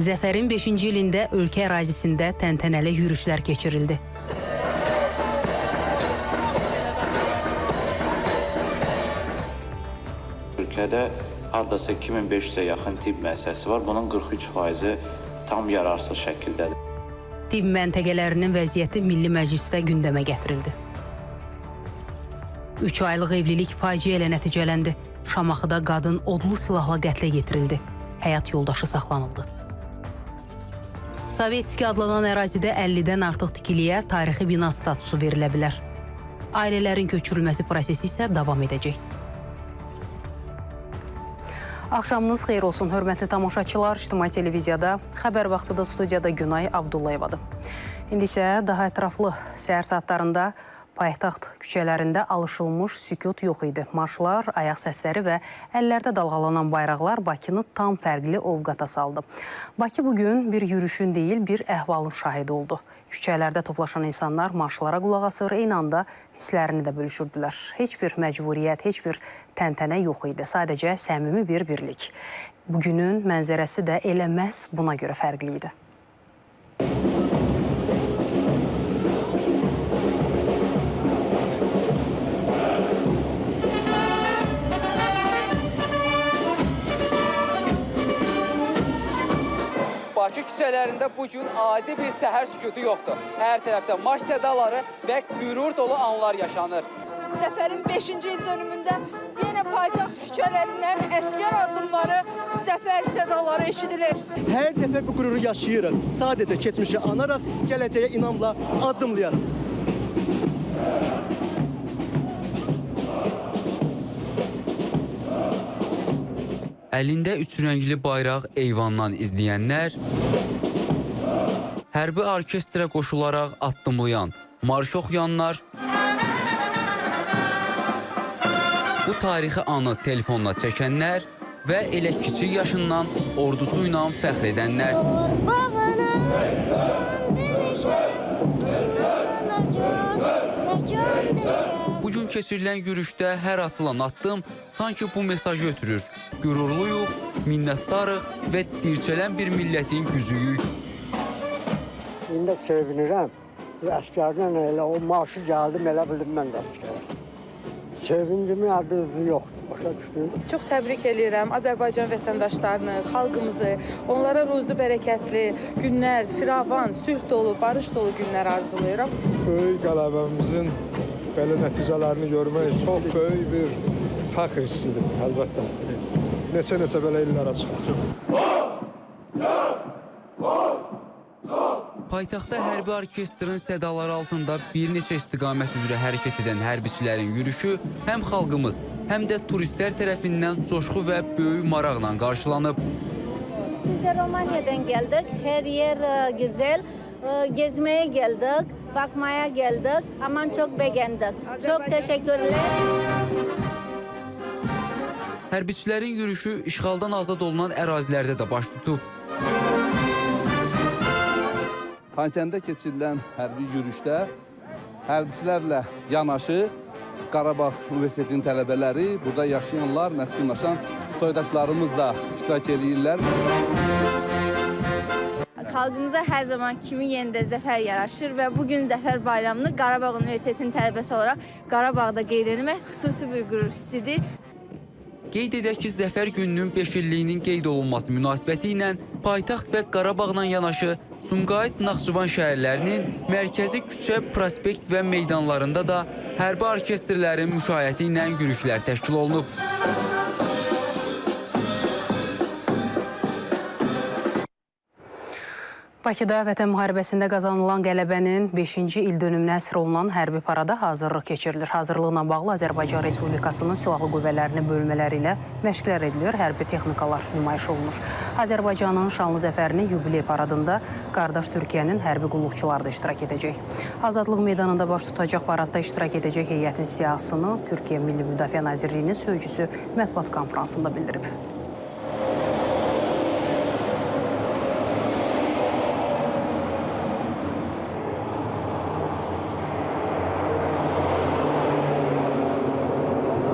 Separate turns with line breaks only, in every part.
Zəfərin 5-ci ilində ölkə ərazisində təntənəli yürüşlər keçirildi.
Ölkədə hardasa 2500-ə yaxın tibb müəssisəsi var. Bunun 43%-i tam yararsız şəkildədir.
Tibb məntəqələrinin vəziyyəti Milli Məclisdə gündəmə gətirildi. 3 aylıq evlilik faciə ilə nəticələndi. Şamaxıda qadın odlu silahla qətlə yetirildi. Həyat yoldaşı saxlanıldı. Sovetski adlanan ərazidə 50-dən artıq tikiliyə tarixi bina statusu verilə bilər. Ailələrin köçürülməsi prosesi isə davam edəcək. Axşamınız xeyir olsun, hörmətli tamaşaçılar. İctimai televiziyada xəbər vaxtıda studiyada Günay Abdullayevadır. İndi isə daha ətraflı səhər saatlarında paytaxt küçələrində alışılmış sükut yox idi. Marşlar, ayaq səsləri və əllərdə dalğalanan bayraqlar Bakını tam fərqli ovqata saldı. Bakı bugün bir yürüşün deyil, bir əhvalın şahidi oldu. Küçələrdə toplaşan insanlar marşlara qulaq asır, eyni anda hisslərini də bölüşürdülər. Heç bir məcburiyyət, heç bir təntənə yox idi. Sadəcə səmimi bir birlik. Bugünün mənzərəsi də elə məhz buna görə fərqli idi.
Bakı küçələrində bugün adi bir səhər sükutu yoxdur. Hər tərəfdə marş sədaları və qürur dolu anlar yaşanır.
Zəfərin 5-ci il dönümündə yenə paytaxt küçələrindən əsgər addımları, zəfər sədaları eşidilir.
Hər dəfə bu qüruru yaşayırıq. Sadəcə keçmişi anaraq, gələcəyə inamla addımlayarıq.
Əlində üçrəngli bayraq eyvandan izləyənlər, hərbi orkestrə qoşularaq addımlayan, marş oxuyanlar, bu tarixi anı telefonla çəkənlər və elə kiçik yaşından ordusu ilə fəxr edənlər. Bugün keçirilən yürüşdə hər atılan addım sanki bu mesajı ötürür. Qürurluyuq, minnətdarıq və dirçələn bir millətin gücüyük.
İndi sevinirəm. Əsgərdən elə o marşı gəldim, elə bildim mən də əsgərəm. Sevincimin adı yoxdur, başa düşdüm.
Çox təbrik edirəm Azərbaycan vətəndaşlarını, xalqımızı, onlara ruzi bərəkətli günlər, firavan, sülh dolu, barış dolu günlər arzulayıram.
Böyük qələbəmizin belə nəticələrini görmək çox böyük bir fəxr hissidir, əlbəttə. Neçə belə illərə çıxacaq.
Paytaxtda hərbi orkestrin sədaları altında bir neçə istiqamət üzrə hərəkət edən hərbiçilərin yürüşü həm xalqımız, həm də turistlər tərəfindən coşqu və böyük maraqla qarşılanıb.
Biz də Romaniyadan gəldik, hər yer güzel, gezməyə gəldik, bakmaya gəldik, aman çox beğendik. Çox təşəkkürlər.
Hərbiçilərin yürüşü işğaldan azad olunan ərazilərdə də baş tutub.
Xankəndidə keçirilən hərbi yürüşdə hərbiçilərlə yanaşı Qarabağ Universitetinin tələbələri, burada yaşayanlar, məskunlaşan soydaşlarımız da iştirak edirlər.
Xalqımıza hər zaman kimi yenidə zəfər yaraşır və bugün Zəfər bayramını Qarabağ Universitetinin tələbəsi olaraq Qarabağda qeyd etmək xüsusi bir qürur hissidir.
Qeyd edək ki, Zəfər gününün 5 illiyinin qeyd olunması münasibəti ilə paytaxt və Qarabağla yanaşı Sumqayıt, Naxçıvan şəhərlərinin mərkəzi küçə, prospekt və meydanlarında da hərbi orkestrlərin müşayiəti ilə yürüşlər təşkil olunub.
Bakıda Vətən müharibəsində qazanılan qələbənin 5-ci il dönümünə əsr olunan hərbi parada hazırlıq keçirilir. Hazırlıqla bağlı Azərbaycan Respublikasının silahlı qüvvələrinin bölmələri ilə məşqlər edilir, hərbi texnikalar nümayiş olunur. Azərbaycanın şanlı zəfərinin yubiley paradında qardaş Türkiyənin hərbi qulluqçuları da iştirak edəcək. Azadlıq meydanında baş tutacaq paradda iştirak edəcək heyətin siyahısını Türkiyə Milli Müdafiə Nazirliyinin sözcüsü mətbuat konfransında bildirib.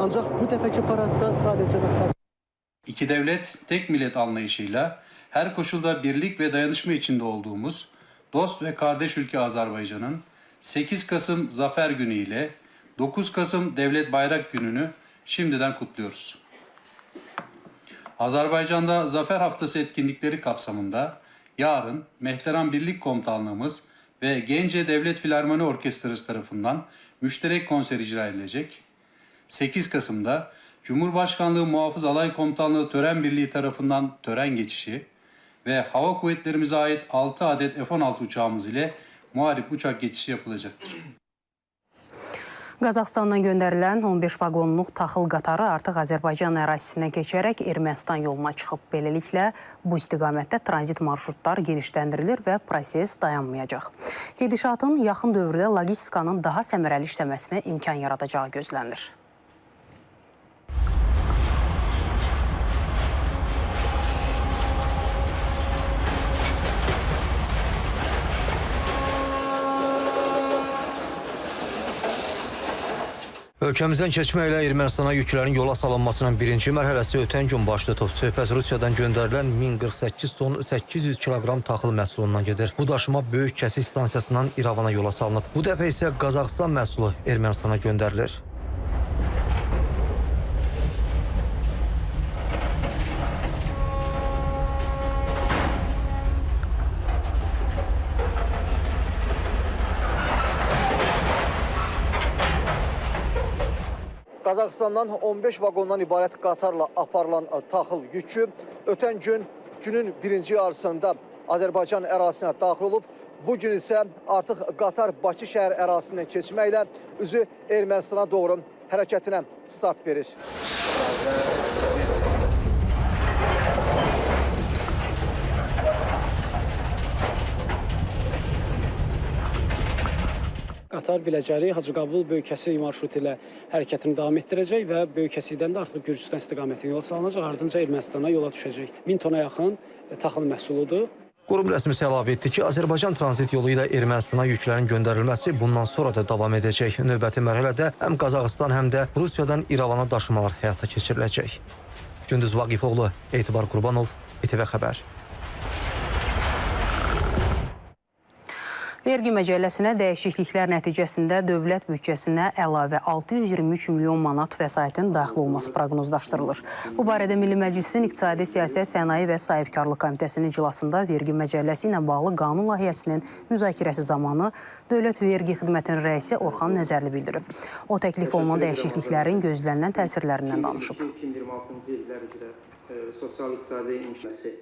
Ancaq bu dəfəki paradda sadəcə və sadəcə
İki devlet, tek millet anlayışıyla her koşulda birlik ve dayanışma içinde olduğumuz dost ve kardeş ülke Azerbaycan'ın 8 Kasım Zafer Günü ile 9 Kasım Devlet Bayrak Günü'nü şimdiden kutluyoruz. Azerbaycan'da Zafer Haftası etkinlikleri kapsamında yarın Mehteran Birlik Komutanlığımız ve Gence Devlet Filarmoni Orkestrası tarafından müşterek konser icra edilecek. 8 Kasım'da Cumhurbaşkanlığı Muhafız Alay Komutanlığı Tören Birliği tarafından tören geçişi ve Hava Kuvvetlerimize ait 6 adet F-16 uçağımız ile muharip uçak geçişi yapılacaktır.
Qazaxıstandan göndərilən 15 vaqonluq taxıl qatarı artıq Azərbaycan ərazisindən keçərək Ermənistan yoluna çıxıb. Beləliklə, bu istiqamətdə tranzit marşrutlar genişləndirilir və proses dayanmayacaq. Gedişatın yaxın dövrdə logistikanın daha səmərəli işləməsinə imkan yaradacağı gözlənilir.
Ölkəmizdən keçməklə Ermənistana yüklərin yola salınmasının birinci mərhələsi ötən gün baş tutub. Söhbət Rusiyadan göndərilən 1048 ton 800 kiloqram taxıl məhsulundan gedir. Bu daşıma böyük kəsik stansiyasından İrəvana yola salınıb. Bu dəfə isə Qazaxıstan məhsulu Ermənistana göndərilir.
Qazaxıstandan 15 vaqondan ibarət qatarla aparılan taxıl yükü ötən günün birinci yarısında Azərbaycan ərazisinə daxil olub. Bu gün isə artıq qatar Bakı şəhər ərazisindən keçməklə üzü Ermənistana doğru hərəkətinə start verir.
Qatar Biləcəri, Hacıqabul, Böyükəsik marşrutu ilə hərəkətini davam etdirəcək və Böyükəsikdən də artıq Gürcüstan istiqamətinə yola salınacaq, ardınca Ermənistana yola düşəcək. 1000 tona yaxın taxıl məhsuludur.
Qurum rəsmisi əlavə etdi ki, Azərbaycan tranzit yolu ilə Ermənistana yüklərin göndərilməsi bundan sonra da davam edəcək. Növbəti mərhələdə həm Qazaxıstan, həm də Rusiyadan İrəvana daşımalar həyata keçiriləcək. Gündüz Vaqifoğlu, Etibar Qurbanov, İTV Xəbər.
Vergi məcəlləsinə dəyişikliklər nəticəsində dövlət büdcəsinə əlavə 623 milyon manat vəsaitin daxil olması proqnozlaşdırılır. Bu barədə Milli Məclisin İqtisadi Siyasət, Sənaye və Sahibkarlıq Komitəsinin iclasında vergi məcəlləsi ilə bağlı qanun layihəsinin müzakirəsi zamanı Dövlət Vergi Xidmətinin rəisi Orxan Nəzərli bildirib. O, təklif olunan dəyişikliklərin gözlənilən təsirlərindən danışıb.
2026-cı illər üzrə sosial-iqtisadi inkişafı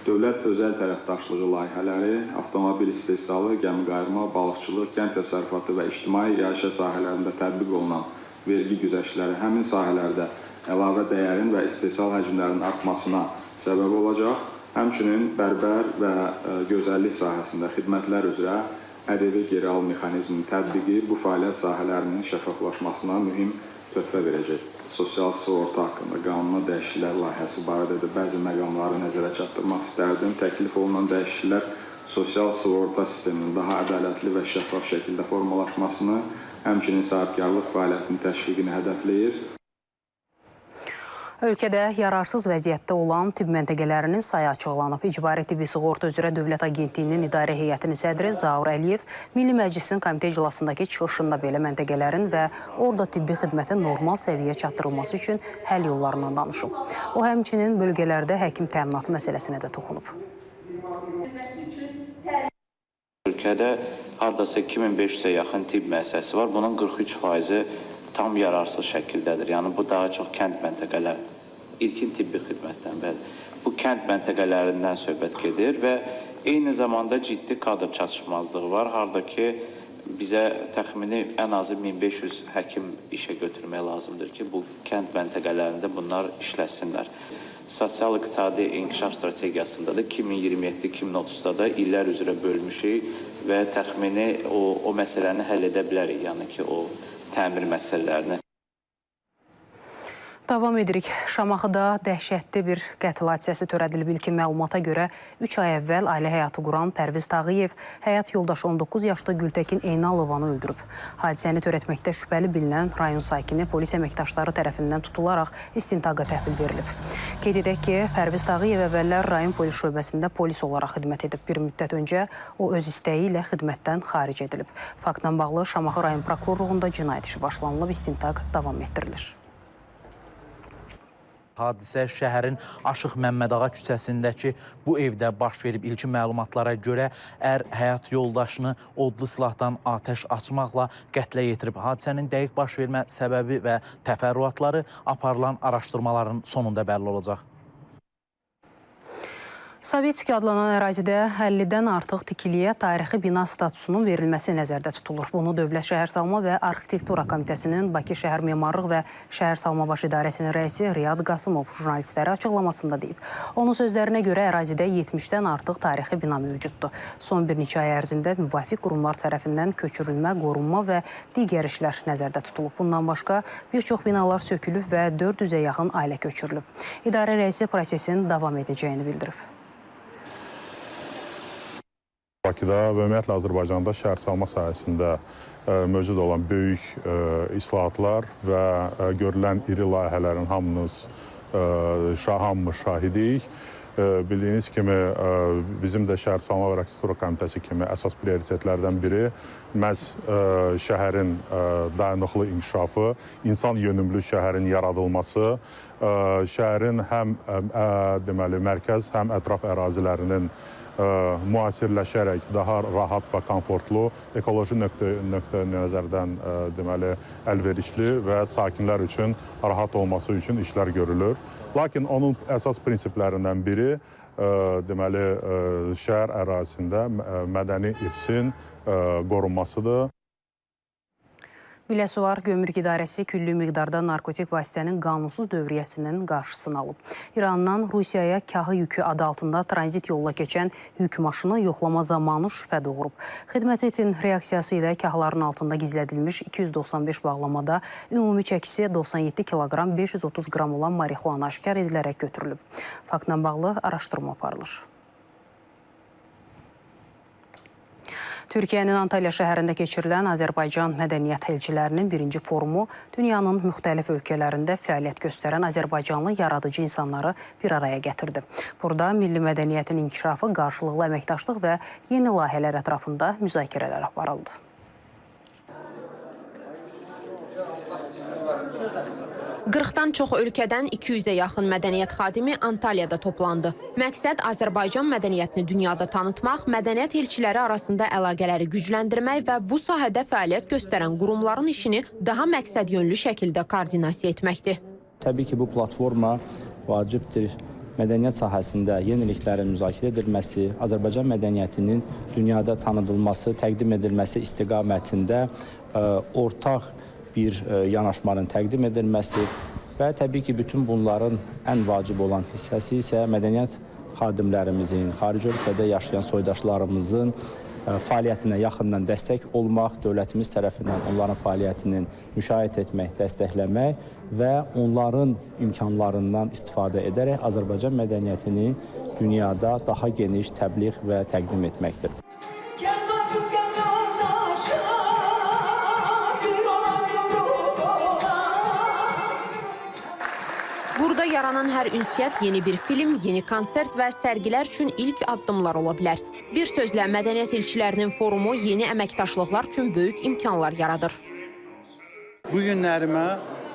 dövlət özəl tərəfdaşlığı layihələri, avtomobil istehsalı, gəmiqayırma, balıqçılıq, kənd təsərrüfatı və ictimai yaşayış sahələrində tətbiq olunan vergi güzəştləri həmin sahələrdə əlavə dəyərin və istehsal həcmlərinin artmasına səbəb olacaq. Həmçinin bərbər və gözəllik sahəsində xidmətlər üzrə ƏDV geri al mexanizminin tətbiqi bu fəaliyyət sahələrinin şəffaflaşmasına mühüm töhfə verəcək. Sosial sığorta haqqında qanuna dəyişikliklər layihəsi barədə də bəzi məqamları nəzərə çatdırmaq istərdim. Təklif olunan dəyişikliklər sosial sığorta sisteminin daha ədalətli və şəffaf şəkildə formalaşmasını, həmçinin sahibkarlıq fəaliyyətinin təşviqini hədəfləyir.
Ölkədə yararsız vəziyyətdə olan tibb məntəqələrinin sayı açıqlanıb. İcbari Tibbi Sığorta üzrə Dövlət Agentliyinin İdarə Heyətinin sədri Zaur Əliyev Milli Məclisin komitə iclasındakı çıxışında belə məntəqələrin və orada tibbi xidmətin normal səviyyə çatdırılması üçün həll yollarından danışıb. O, həmçinin bölgələrdə həkim təminatı məsələsinə də toxunub.
Ölkədə hardasa 2500-ə yaxın tibb müəssisəsi var. Bunun 43%-i tam yararsız şəkildədir. Yəni, bu daha çox kənd məntəqələr, ilkin tibbi xidmətdən bəli. Bu kənd məntəqələrindən söhbət gedir və eyni zamanda ciddi kadr çatışmazlığı var. Hardakı bizə təxmini ən azı 1500 həkim işə götürmək lazımdır ki, bu kənd məntəqələrində bunlar işləsinlər. Sosial-iqtisadi inkişaf strategiyasında da 2027-2030-da da illər üzrə bölmüşük və təxmini o məsələni həll edə bilərik, yəni ki, o təmir məsələlərini.
Davam edirik. Şamaxıda dəhşətli bir qətl hadisəsi törədilib. İlkin məlumata görə 3 ay əvvəl ailə həyatı quran Pərviz Tağıyev həyat yoldaşı 19 yaşlı Gültəkin Eynalovanı öldürüb. Hadisəni törətməkdə şübhəli bilinən rayon sakini polis əməkdaşları tərəfindən tutularaq istintaqa təhvil verilib. Qeyd edək ki, Pərviz Tağıyev əvvəllər rayon polis şöbəsində polis olaraq xidmət edib. Bir müddət öncə o öz istəyi ilə xidmətdən xaric edilib. Faktla bağlı Şamaxı rayon prokurorluğunda cinayət işi başlanılıb, istintaq davam etdirilir.
Hadisə şəhərin Aşıq Məmmədağa küçəsindəki bu evdə baş verib. İlkin məlumatlara görə həyat yoldaşını odlu silahdan atəş açmaqla qətlə yetirib. Hadisənin dəqiq baş vermə səbəbi və təfərrüatları aparılan araşdırmaların sonunda bəlli olacaq.
Sovetski adlanan ərazidə 50-dən artıq tikiliyə tarixi bina statusunun verilməsi nəzərdə tutulur. Bunu Dövlət Şəhərsalma və Arxitektura Komitəsinin Bakı Şəhər Memarlıq və Şəhərsalma Baş İdarəsinin rəisi Riyad Qasımov jurnalistlərə açıqlamasında deyib. Onun sözlərinə görə ərazidə 70-dən artıq tarixi bina mövcuddur. Son bir neçə ay ərzində müvafiq qurumlar tərəfindən köçürülmə, qorunma və digər işlər nəzərdə tutulub. Bundan başqa bir çox binalar sökülüb və 400-ə yaxın ailə köçürülüb. İdarə rəisi prosesin davam edəcəyini bildirib.
Bakıda və ümumiyyətlə Azərbaycanda şəhərsalma sahəsində mövcud olan böyük islahatlar və görülən iri layihələrin hamımız şahidik. Bildiyiniz kimi bizim də Şəhərsalma və Arxitektura Komitəsi kimi əsas prioritetlərdən biri məhz şəhərin dayanıqlı inkişafı, insan yönümlü şəhərin yaradılması, şəhərin həm deməli mərkəz, həm ətraf ərazilərinin müasirləşərək daha rahat və komfortlu, ekoloji nöqtə nəzərdən deməli əlverişli və sakinlər üçün rahat olması üçün işlər görülür. Lakin onun əsas prinsiplərindən biri deməli şəhər ərazisində mədəni irsin qorunmasıdır.
Biləsuvar Gömrük İdarəsi küllü miqdarda narkotik vasitənin qanunsuz dövriyyəsinin qarşısını alıb. İrandan Rusiyaya kahı yükü adı altında tranzit yolla keçən yük maşını yoxlama zamanı şübhə doğurub. Xidmətin reaksiyası ilə kahların altında gizlədilmiş 295 bağlamada ümumi çəkisi 97 kiloqram 530 qram olan marixuana aşkar edilərək götürülüb. Faktla bağlı araşdırma aparılır. Türkiyənin Antalya şəhərində keçirilən Azərbaycan mədəniyyət elçilərinin birinci forumu dünyanın müxtəlif ölkələrində fəaliyyət göstərən azərbaycanlı yaradıcı insanları bir araya gətirdi. Burada milli mədəniyyətin inkişafı, qarşılıqlı əməkdaşlıq və yeni layihələr ətrafında müzakirələr aparıldı.
Qırxdan çox ölkədən 200-ə yaxın mədəniyyət xadimi Antalyada toplandı. Məqsəd Azərbaycan mədəniyyətini dünyada tanıtmaq, mədəniyyət elçiləri arasında əlaqələri gücləndirmək və bu sahədə fəaliyyət göstərən qurumların işini daha məqsədyönlü şəkildə koordinasiya etməkdir.
Təbii ki, bu platforma vacibdir. Mədəniyyət sahəsində yeniliklərin müzakirə edilməsi, Azərbaycan mədəniyyətinin dünyada tanıdılması, təqdim edilməsi istiqamətində ortaq bir yanaşmanın təqdim edilməsi və təbii ki, bütün bunların ən vacib olan hissəsi isə mədəniyyət xadimlərimizin, xarici ölkədə yaşayan soydaşlarımızın fəaliyyətinə yaxından dəstək olmaq, dövlətimiz tərəfindən onların fəaliyyətinin müşahidə etmək, dəstəkləmək və onların imkanlarından istifadə edərək Azərbaycan mədəniyyətini dünyada daha geniş təbliğ və təqdim etməkdir.
Burada yaranan hər ünsiyyət yeni bir film, yeni konsert və sərgilər üçün ilk addımlar ola bilər. Bir sözlə, mədəniyyət elçilərinin forumu yeni əməkdaşlıqlar üçün böyük imkanlar yaradır.
Bu günlərimə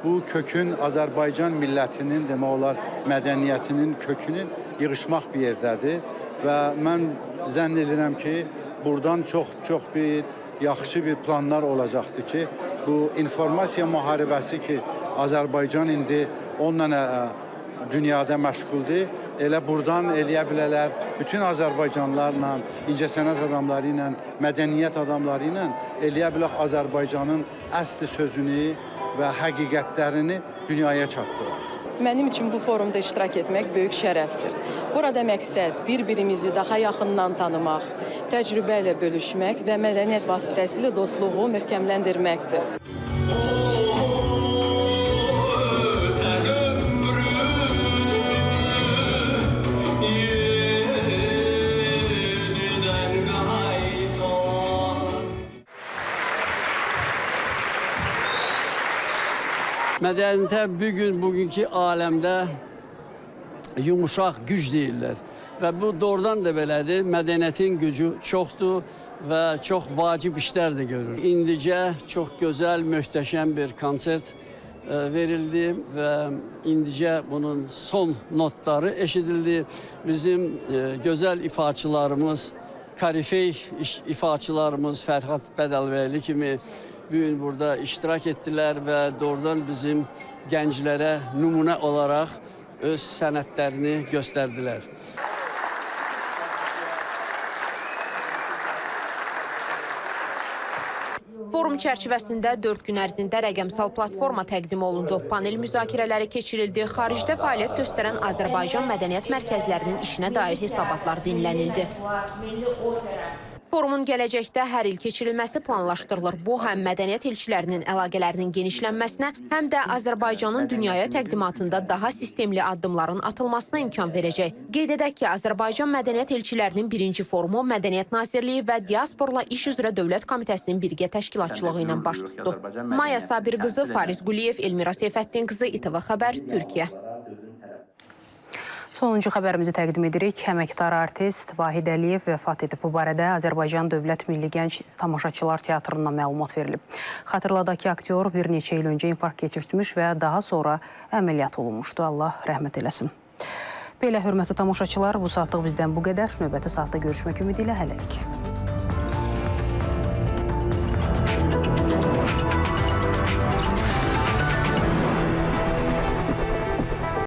bu kökün Azərbaycan millətinin, demək olar, mədəniyyətinin kökünün yığışmaq bir yerdədir və mən zənn edirəm ki, buradan çox bir yaxşı bir planlar olacaqdır ki, bu informasiya müharibəsi ki, Azərbaycan indi onunla dünyada məşğuldur. Elə buradan eləyə bilərlər, bütün Azərbaycanlarla, incəsənət adamları ilə, mədəniyyət adamları ilə eləyə bilər Azərbaycanın əsli sözünü və həqiqətlərini dünyaya çatdırır.
Mənim üçün bu forumda iştirak etmək böyük şərəfdir. Burada məqsəd bir-birimizi daha yaxından tanımaq, təcrübə ilə bölüşmək və mədəniyyət vasitəsilə dostluğu möhkəmləndirməkdir.
Mədəniyyətə bugünkü aləmdə yumuşaq güc deyirlər. Və bu doğrudan da belədir. Mədəniyyətin gücü çoxdur və çox vacib işlər də görür. İndicə çox gözəl, möhtəşəm bir konsert verildi və indicə bunun son notları eşidildi. Bizim gözəl ifaçılarımız, karifey ifaçılarımız Fərhad Bədəlbəyli kimi bu gün burada iştirak etdilər və doğrudan bizim gənclərə nümunə olaraq öz sənətlərini göstərdilər.
Forum çərçivəsində 4 gün ərzində rəqəmsal platforma təqdim olundu. Panel müzakirələri keçirildi. Xaricdə fəaliyyət göstərən Azərbaycan mədəniyyət mərkəzlərinin işinə dair hesabatlar dinlənildi. Forumun gələcəkdə hər il keçirilməsi planlaşdırılır. Bu, həm mədəniyyət elçilərinin əlaqələrinin genişlənməsinə, həm də Azərbaycanın dünyaya təqdimatında daha sistemli addımların atılmasına imkan verəcək. Qeyd edək ki, Azərbaycan mədəniyyət elçilərinin birinci forumu Mədəniyyət Nazirliyi və Diasporla İş üzrə Dövlət Komitəsinin birgə təşkilatçılığı ilə baş tutdu. Maya Sabir qızı, Fariz Quliyev, Elmira Seyfəddin qızı, İTV Xəbər, Türkiyə.
Sonuncu xəbərimizi təqdim edirik. Əməkdar artist Vahid Əliyev vəfat edib. Bu barədə Azərbaycan Dövlət Milli Gənc Tamaşaçılar Teatrından məlumat verilib. Xatırladaq ki, aktyor bir neçə il öncə infarkt keçirtmiş və daha sonra əməliyyat olunmuşdu. Allah rəhmət eləsin. Belə hörmətli tamaşaçılar, bu saatlıq bizdən bu qədər. Növbəti saatda görüşmək ümidi ilə hələlik.